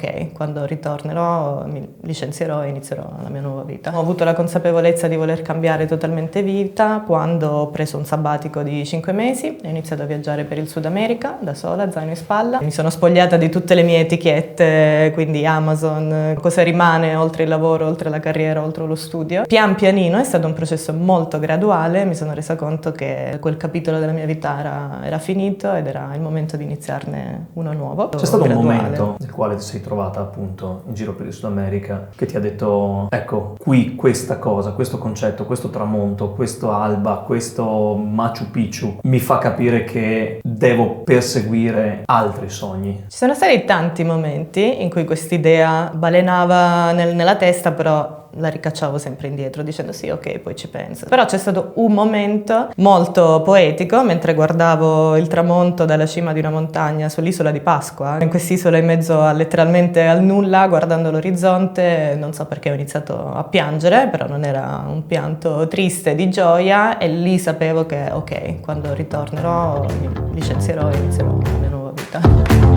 ok, quando ritornerò mi licenzierò e inizierò la mia nuova vita. Ho avuto la consapevolezza di voler cambiare totalmente vita quando ho preso un sabbatico di 5 mesi e ho iniziato a viaggiare per il Sud America da sola, zaino in spalla. Mi sono spogliata di tutte le mie etichette, quindi Amazon, cosa rimane oltre il lavoro, oltre la carriera, oltre lo studio. Pian pianino è stato un processo molto graduale, mi sono resa conto che quel capitolo della mia vita era finito ed era il momento di iniziarne uno nuovo. C'è stato graduale. un momento nel quale ti sei trovata appunto in giro per il Sud America che ti ha detto, ecco, qui questa cosa, questo concetto, questo tramonto, questo alba, questo Machu Picchu mi fa capire che devo perseguire altri sogni. Ci sono stati tanti momenti in cui quest'idea balenava nella testa, però la ricacciavo sempre indietro dicendo sì, ok, poi ci penso. Però c'è stato un momento molto poetico mentre guardavo il tramonto dalla cima di una montagna sull'isola di Pasqua, in quest'isola in mezzo letteralmente al nulla, guardando l'orizzonte. Non so perché ho iniziato a piangere, però non era un pianto triste, di gioia, e lì sapevo che ok, quando ritornerò mi licenzierò e inizierò la mia nuova vita.